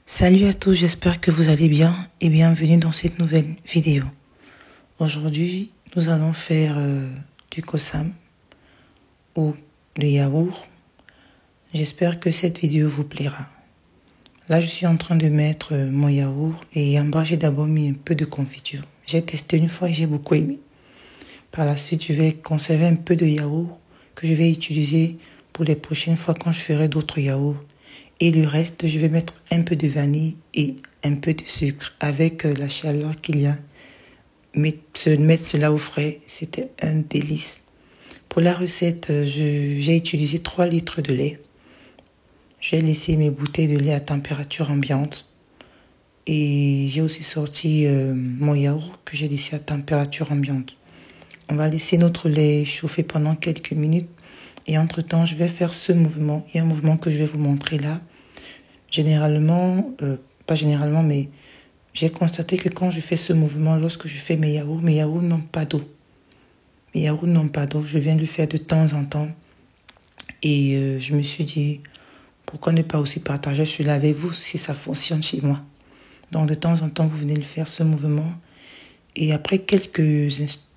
Salut à tous, j'espère que vous allez bien et bienvenue dans cette nouvelle vidéo. Aujourd'hui, nous allons faire du kosam ou du yaourt. J'espère que cette vidéo vous plaira. Là, je suis en train de mettre mon yaourt et en bas, j'ai d'abord mis un peu de confiture. J'ai testé une fois et j'ai beaucoup aimé. Par la suite, je vais conserver un peu de yaourt que je vais utiliser pour les prochaines fois quand je ferai d'autres yaourts. Et le reste, je vais mettre un peu de vanille et un peu de sucre avec la chaleur qu'il y a. Mettre cela au frais, c'était un délice. Pour la recette, j'ai utilisé 3 litres de lait. J'ai laissé mes bouteilles de lait à température ambiante. Et j'ai aussi sorti mon yaourt que j'ai laissé à température ambiante. On va laisser notre lait chauffer pendant quelques minutes. Et entre-temps, je vais faire ce mouvement. Il y a un mouvement que je vais vous montrer là. Généralement, pas généralement, mais j'ai constaté que quand je fais ce mouvement, lorsque je fais mes yaourts n'ont pas d'eau. Mes yaourts n'ont pas d'eau. Je viens de le faire de temps en temps. Et je me suis dit, pourquoi ne pas aussi partager cela avec vous si ça fonctionne chez moi. Donc de temps en temps, vous venez de faire ce mouvement. Et après quelques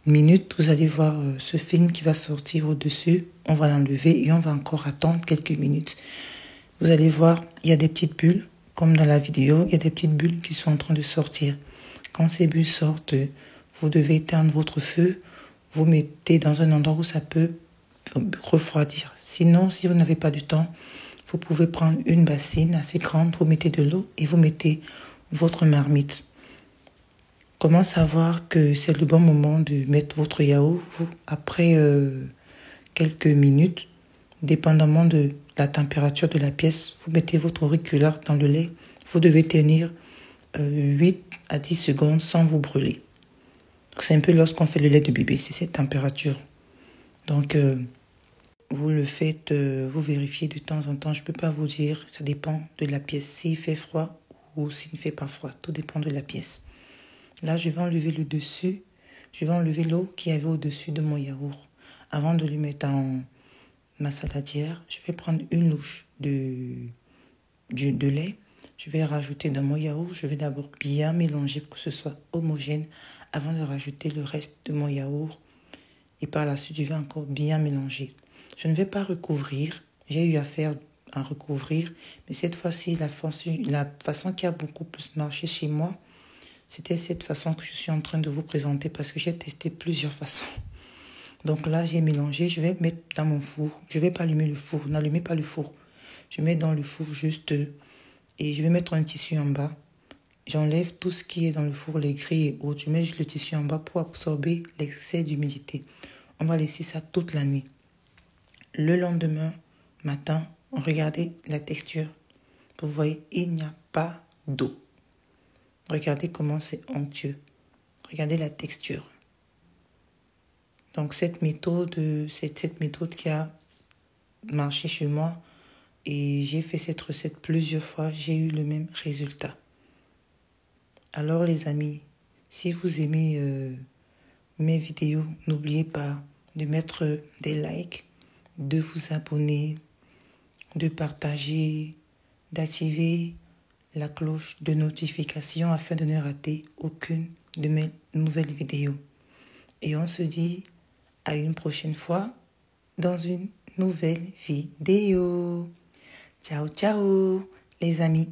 minutes, vous allez voir ce film qui va sortir au-dessus. On va l'enlever et on va encore attendre quelques minutes. Vous allez voir, il y a des petites bulles, comme dans la vidéo, il y a des petites bulles qui sont en train de sortir. Quand ces bulles sortent, vous devez éteindre votre feu. Vous mettez dans un endroit où ça peut refroidir. Sinon, si vous n'avez pas du temps, vous pouvez prendre une bassine assez grande, vous mettez de l'eau et vous mettez votre marmite. Comment savoir que c'est le bon moment de mettre votre yaourt? Après quelques minutes, dépendamment de la température de la pièce, vous mettez votre auriculaire dans le lait. Vous devez tenir 8 à 10 secondes sans vous brûler. C'est un peu lorsqu'on fait le lait de bébé, c'est cette température. Donc, vous le faites, vous vérifiez de temps en temps. Je ne peux pas vous dire, ça dépend de la pièce. S'il fait froid ou s'il ne fait pas froid, tout dépend de la pièce. Là, je vais enlever le dessus. Je vais enlever l'eau qui avait au-dessus de mon yaourt. Avant de le mettre dans ma saladière, je vais prendre une louche de lait. Je vais rajouter dans mon yaourt. Je vais d'abord bien mélanger pour que ce soit homogène avant de rajouter le reste de mon yaourt. Et par la suite, je vais encore bien mélanger. Je ne vais pas recouvrir. J'ai eu affaire à recouvrir. Mais cette fois-ci, la façon qui a beaucoup plus marché chez moi, c'était cette façon que je suis en train de vous présenter parce que j'ai testé plusieurs façons. Donc là, j'ai mélangé. Je vais mettre dans mon four. Je ne vais pas allumer le four. N'allumez pas le four. Je mets dans le four juste et je vais mettre un tissu en bas. J'enlève tout ce qui est dans le four, les grilles et autres. Je mets juste le tissu en bas pour absorber l'excès d'humidité. On va laisser ça toute la nuit. Le lendemain matin, regardez la texture. Vous voyez, il n'y a pas d'eau. Regardez comment c'est onctueux. Regardez la texture. Donc cette méthode, c'est cette méthode qui a marché chez moi. Et j'ai fait cette recette plusieurs fois. J'ai eu le même résultat. Alors les amis, si vous aimez mes vidéos, n'oubliez pas de mettre des likes, de vous abonner, de partager, d'activer la cloche de notification afin de ne rater aucune de mes nouvelles vidéos. Et on se dit à une prochaine fois dans une nouvelle vidéo. Ciao, ciao les amis.